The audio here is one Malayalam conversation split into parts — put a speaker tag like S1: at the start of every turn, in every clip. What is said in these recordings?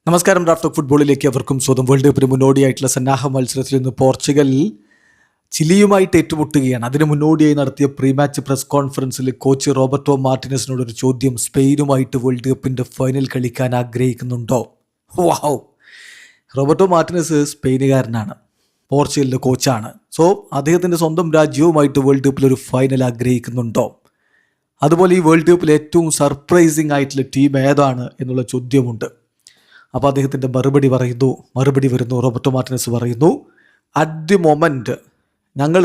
S1: നമസ്കാരം. ഡ്രാഫ്റ്റ് ഓഫ് ഫുട്ബോളിലേക്ക് അവർക്കും സ്വന്തം. വേൾഡ് കപ്പിന് മുന്നോടിയായിട്ടുള്ള സന്നാഹ മത്സരത്തിൽ നിന്ന് പോർച്ചുഗൽ ചിലിയുമായിട്ട് ഏറ്റുമുട്ടുകയാണ്. അതിന് മുന്നോടിയായി നടത്തിയ പ്രീ മാച്ച് പ്രസ് കോൺഫറൻസിൽ കോച്ച് റോബർട്ടോ മാർട്ടിനസിനോടൊരു ചോദ്യം: സ്പെയിനുമായിട്ട് വേൾഡ് കപ്പിൻ്റെ ഫൈനൽ കളിക്കാൻ ആഗ്രഹിക്കുന്നുണ്ടോ? വാവ്! റോബർട്ടോ മാർട്ടിനസ് സ്പെയിനുകാരനാണ്, പോർച്ചുഗലിൻ്റെ കോച്ചാണ്. സോ അദ്ദേഹത്തിൻ്റെ സ്വന്തം രാജ്യവുമായിട്ട് വേൾഡ് കപ്പിൽ ഒരു ഫൈനൽ ആഗ്രഹിക്കുന്നുണ്ടോ? അതുപോലെ ഈ വേൾഡ് കപ്പിൽ ഏറ്റവും സർപ്രൈസിങ് ആയിട്ടുള്ള ടീം ഏതാണ് എന്നുള്ള ചോദ്യമുണ്ട്. അപ്പോൾ അദ്ദേഹത്തിൻ്റെ മറുപടി വരുന്നു. റോബർട്ടോ മാർട്ടിനസ് പറയുന്നു, അറ്റ് ദി മൊമെൻറ്റ് ഞങ്ങൾ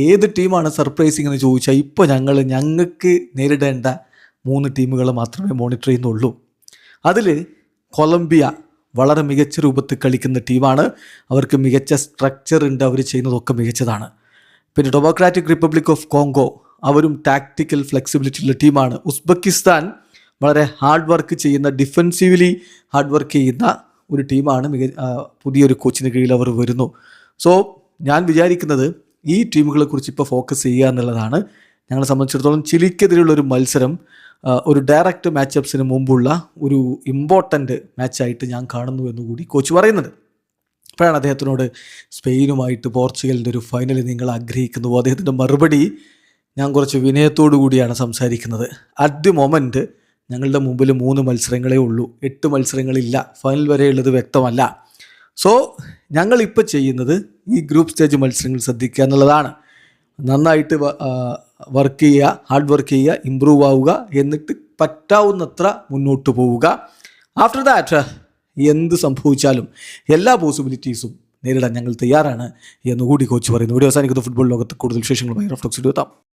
S1: ഏത് ടീമാണ് സർപ്രൈസിങ് എന്ന് ചോദിച്ചാൽ ഇപ്പോൾ ഞങ്ങൾക്ക് നേരിടേണ്ട 3 ടീമുകൾ മാത്രമേ മോണിറ്റർ ചെയ്യുന്നുള്ളൂ. അതിൽ കൊളംബിയ വളരെ മികച്ച രൂപത്തിൽ കളിക്കുന്ന ടീമാണ്. അവർക്ക് മികച്ച സ്ട്രക്ചർ ഉണ്ട്, അവർ ചെയ്യുന്നതൊക്കെ മികച്ചതാണ്. പിന്നെ ഡെമോക്രാറ്റിക് റിപ്പബ്ലിക് ഓഫ് കോങ്കോ, അവരും ടാക്റ്റിക്കൽ ഫ്ലെക്സിബിലിറ്റി ഉള്ള ടീമാണ്. ഉസ്ബെക്കിസ്ഥാൻ വളരെ ഹാർഡ് വർക്ക് ചെയ്യുന്ന, ഡിഫെൻസീവ്ലി ഹാർഡ് വർക്ക് ചെയ്യുന്ന ഒരു ടീമാണ്. പുതിയൊരു കോച്ചിന് കീഴിൽ അവർ വരുന്നു. സോ ഞാൻ വിചാരിക്കുന്നത് ഈ ടീമുകളെ കുറിച്ച് ഇപ്പോൾ ഫോക്കസ് ചെയ്യുക എന്നുള്ളതാണ്. ഞങ്ങളെ സംബന്ധിച്ചിടത്തോളം ചിലിക്കെതിരെയുള്ളൊരു മത്സരം ഒരു ഡയറക്റ്റ് മാച്ചപ്സിന് മുമ്പുള്ള ഒരു ഇമ്പോർട്ടൻ്റ് മാച്ചായിട്ട് ഞാൻ കാണുന്നു എന്നുകൂടി കോച്ച് പറയുന്നത്. അപ്പോഴാണ് അദ്ദേഹത്തിനോട് സ്പെയിനുമായിട്ട് പോർച്ചുഗലിൻ്റെ ഒരു ഫൈനൽ നിങ്ങൾ ആഗ്രഹിക്കുന്നുവോ? അദ്ദേഹത്തിൻ്റെ മറുപടി ഞാൻ കുറച്ച് വിനയത്തോടു കൂടിയാണ് സംസാരിക്കുന്നത്. അറ്റ് ദി മൊമെൻറ്റ് ഞങ്ങളുടെ മുമ്പിൽ 3 മത്സരങ്ങളേ ഉള്ളൂ, 8 മത്സരങ്ങളില്ല, ഫൈനൽ വരെയുള്ളത് വ്യക്തമല്ല. സോ ഞങ്ങളിപ്പോൾ ചെയ്യുന്നത് ഈ ഗ്രൂപ്പ് സ്റ്റേജ് മത്സരങ്ങൾ ശ്രദ്ധിക്കുക എന്നുള്ളതാണ്. നന്നായിട്ട് വർക്ക് ചെയ്യുക, ഹാർഡ് വർക്ക് ചെയ്യുക, ഇമ്പ്രൂവ് ആവുക, എന്നിട്ട് പറ്റാവുന്നത്ര മുന്നോട്ട് പോവുക. ആഫ്റ്റർ ദാറ്റ് എന്ത് സംഭവിച്ചാലും എല്ലാ പോസിബിലിറ്റീസും നേരിടാൻ ഞങ്ങൾ തയ്യാറാണ് എന്നുകൂടി കോച്ച് പറയുന്നു. വീഡിയോ അവസാനിക്കുന്ന ഫുട്ബോൾ ലോകത്ത് കൂടുതൽ വിശേഷങ്ങളുമായി റഫ്ലക്സ് എത്താം.